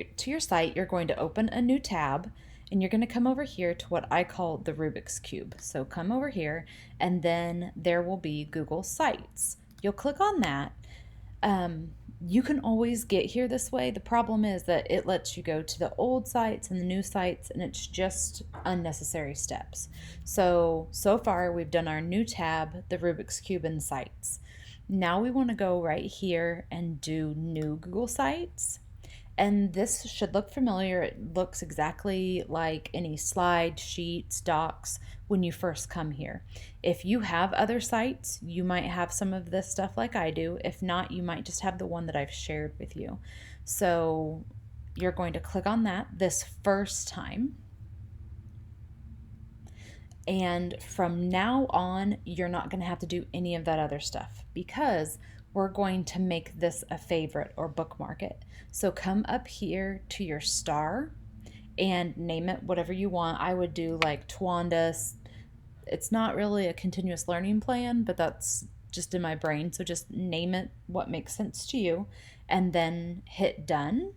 to your site, you're going to open a new tab and you're going to come over here to what I call the Rubik's Cube. So come over here and then there will be Google Sites. You'll click on that. You can always get here this way. The problem is that it lets you go to the old sites and the new sites, and it's just unnecessary steps. So far we've done our new tab, the Rubik's Cube and sites. Now we want to go right here and do new Google Sites. And this should look familiar. It looks exactly like any slide, sheets, docs when you first come here. If you have other sites, you might have some of this stuff like I do. If not, you might just have the one that I've shared with you. So you're going to click on that this first time. And from now on, you're not going to have to do any of that other stuff because we're going to make this a favorite or bookmark it. So come up here to your star and name it whatever you want. I would do like Tawanda. It's not really a continuous learning plan, but that's just in my brain. So just name it what makes sense to you and then hit done.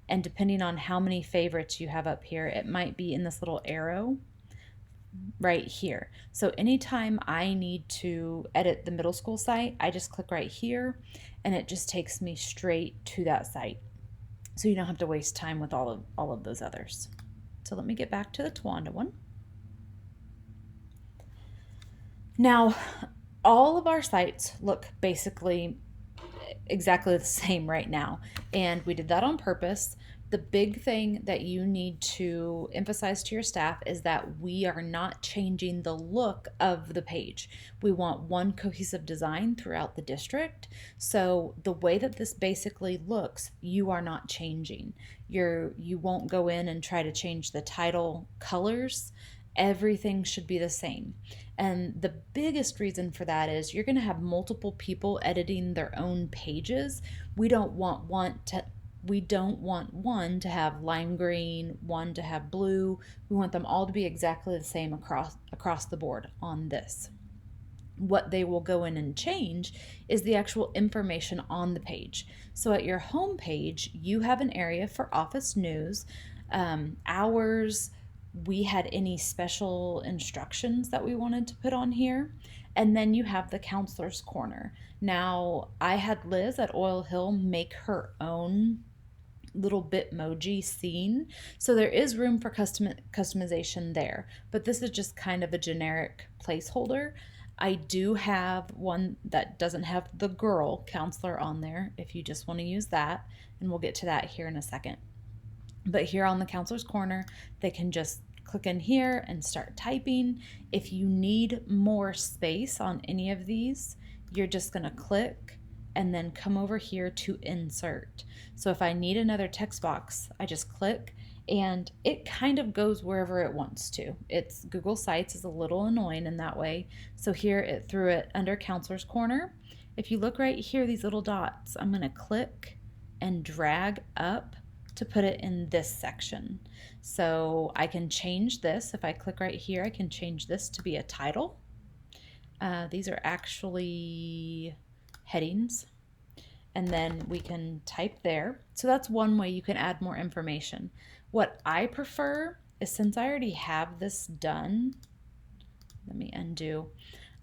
And depending on how many favorites you have up here, it might be in this little arrow right here. So anytime I need to edit the middle school site, I just click right here and it just takes me straight to that site. So you don't have to waste time with all of those others. So let me get back to the Tawanda one. Now, all of our sites look basically exactly the same right now, and we did that on purpose. The big thing that you need to emphasize to your staff is that we are not changing the look of the page. We want one cohesive design throughout the district. So the way that this basically looks, you are not changing. You won't go in and try to change the title colors. Everything should be the same. And the biggest reason for that is you're going to have multiple people editing their own pages. We don't want one to have lime green, one to have blue. We want them all to be exactly the same across the board on this. What they will go in and change is the actual information on the page. So at your home page, you have an area for office news, hours. We had any special instructions that we wanted to put on here. And then you have the counselor's corner. Now, I had Liz at Oil Hill make her own little Bitmoji scene. So there is room for customization there, but this is just kind of a generic placeholder. I do have one that doesn't have the girl counselor on there if you just want to use that, and we'll get to that here in a second. But here on the counselor's corner, they can just click in here and start typing. If you need more space on any of these, you're just going to click and then come over here to insert. So if I need another text box, I just click and it kind of goes wherever it wants to. It's Google Sites is a little annoying in that way. So here it threw it under counselor's corner. If you look right here, these little dots, I'm going to click and drag up to put it in this section. So I can change this. If I click right here, I can change this to be a title. These are actually headings. And then we can type there. So that's one way you can add more information. What I prefer is, since I already have this done, let me undo.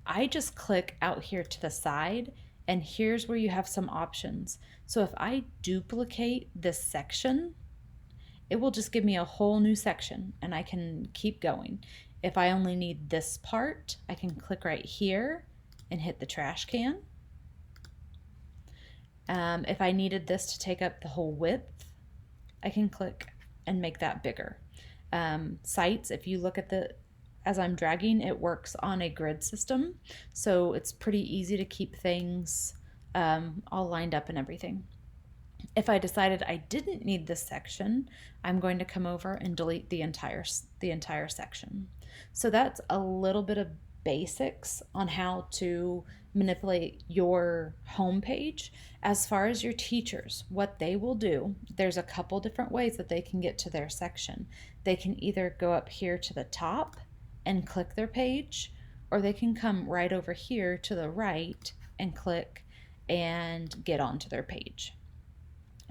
I just click out here to the side, and here's where you have some options. So if I duplicate this section, it will just give me a whole new section and I can keep going. If I only need this part, I can click right here and hit the trash can. If I needed this to take up the whole width, I can click and make that bigger. Sites, if you look at as I'm dragging, it works on a grid system, so it's pretty easy to keep things all lined up and everything. If I decided I didn't need this section, I'm going to come over and delete the entire section. So that's a little bit of basics on how to manipulate your home page. As far as your teachers, what they will do, there's a couple different ways that they can get to their section. They can either go up here to the top and click their page, or they can come right over here to the right and click and get onto their page.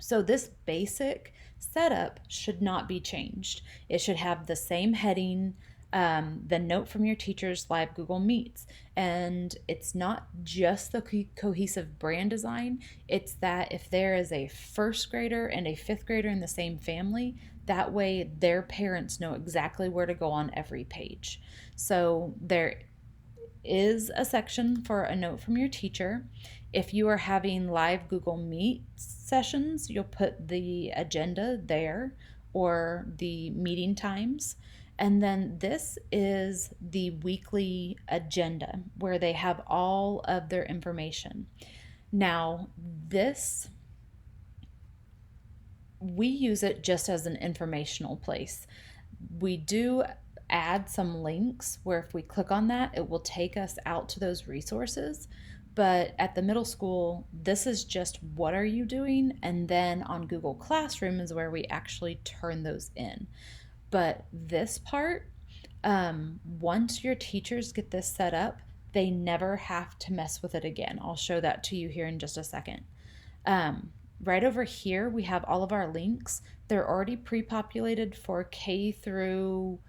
So this basic setup should not be changed. It should have the same heading, the note from your teacher's live Google Meets. And it's not just the cohesive brand design, it's that if there is a first grader and a fifth grader in the same family, that way their parents know exactly where to go on every page. So there is a section for a note from your teacher. If you are having live Google Meet sessions, you'll put the agenda there or the meeting times. And then this is the weekly agenda where they have all of their information. Now, this, we use it just as an informational place. We do add some links where if we click on that, it will take us out to those resources. But at the middle school, this is just what are you doing? And then on Google Classroom is where we actually turn those in. But this part, once your teachers get this set up, they never have to mess with it again. I'll show that to you here in just a second. Right over here, we have all of our links. They're already pre-populated for K through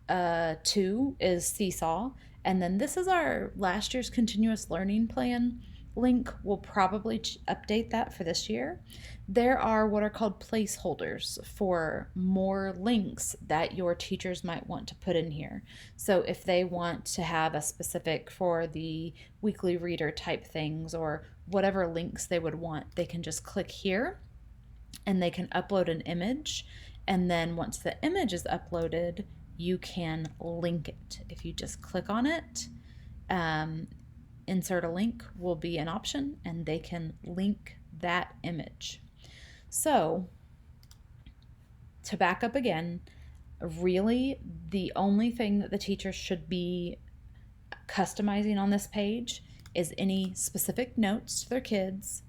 2 is Seesaw. And then this is our last year's continuous learning plan link. We'll probably update that for this year. There are what are called placeholders for more links that your teachers might want to put in here. So if they want to have a specific for the weekly reader type things or whatever links they would want, they can just click here and they can upload an image. And then once the image is uploaded, you can link it. If you just click on it, insert a link will be an option and they can link that image. So to back up again, really the only thing that the teacher should be customizing on this page is any specific notes to their kids,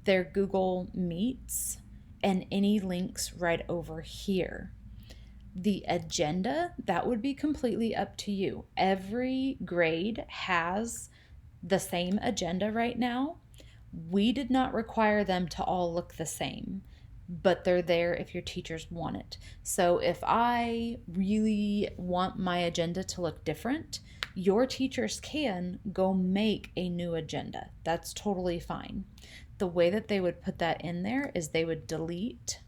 their Google Meets, and any links right over here. The agenda, that would be completely up to you. Every grade has the same agenda right now. We did not require them to all look the same, but they're there if your teachers want it. So if I really want my agenda to look different, your teachers can go make a new agenda. That's totally fine. The way that they would put that in there is they would delete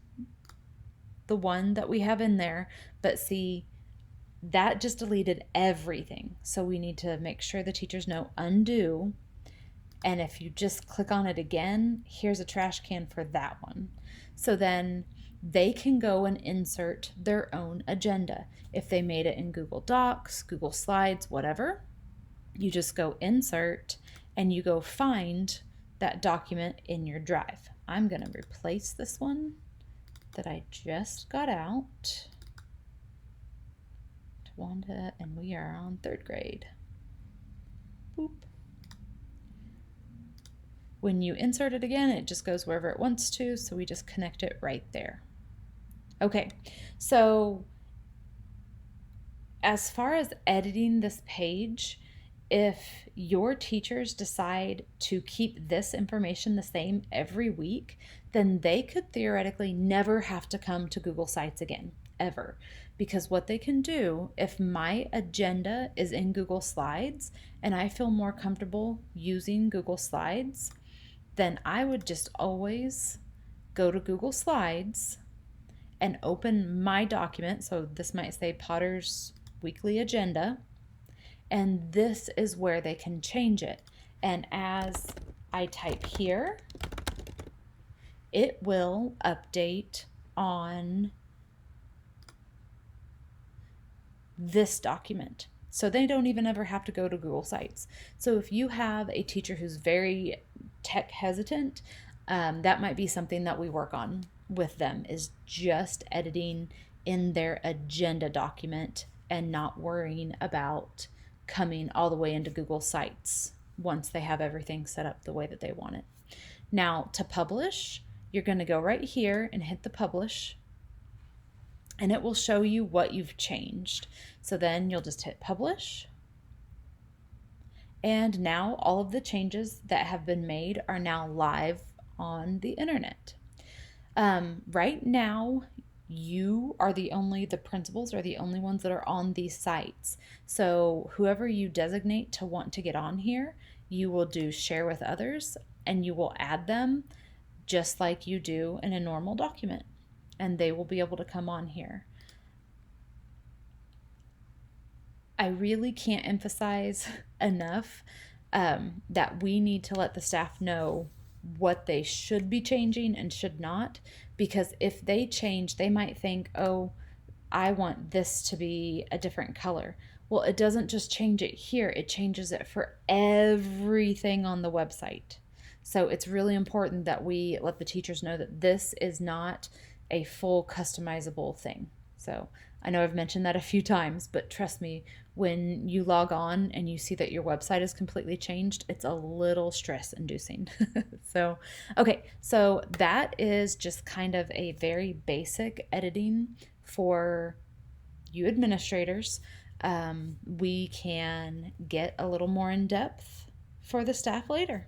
the one that we have in there, but see, that just deleted everything. So we need to make sure the teachers know undo. And if you just click on it again, here's a trash can for that one. So then they can go and insert their own agenda. If they made it in Google Docs, Google Slides, whatever, you just go insert and you go find that document in your drive. I'm going to replace this one that I just got out. Wanda, and we are on 3rd grade. Boop. When you insert it again, it just goes wherever it wants to, so we just connect it right there. Okay, so as far as editing this page, if your teachers decide to keep this information the same every week, then they could theoretically never have to come to Google Sites again, ever. Because what they can do, if my agenda is in Google Slides and I feel more comfortable using Google Slides, then I would just always go to Google Slides and open my document. So this might say Potter's Weekly Agenda, and this is where they can change it. And as I type here, it will update on this document. So they don't even ever have to go to Google Sites. So if you have a teacher who's very tech hesitant, that might be something that we work on with them, is just editing in their agenda document and not worrying about coming all the way into Google Sites once they have everything set up the way that they want it. Now to publish, you're going to go right here and hit the publish, and it will show you what you've changed. So then you'll just hit publish. And now all of the changes that have been made are now live on the internet. Right now, the principals are the only ones that are on these sites. So whoever you designate to want to get on here, you will do share with others and you will add them just like you do in a normal document, and they will be able to come on here. I really can't emphasize enough that we need to let the staff know what they should be changing and should not, because if they change, they might think, oh, I want this to be a different color. Well, it doesn't just change it here, it changes it for everything on the website. So it's really important that we let the teachers know that this is not a full customizable thing. So I know I've mentioned that a few times, but trust me, when you log on and you see that your website is completely changed, it's a little stress inducing. So that is just kind of a very basic editing for you administrators. We can get a little more in depth for the staff later.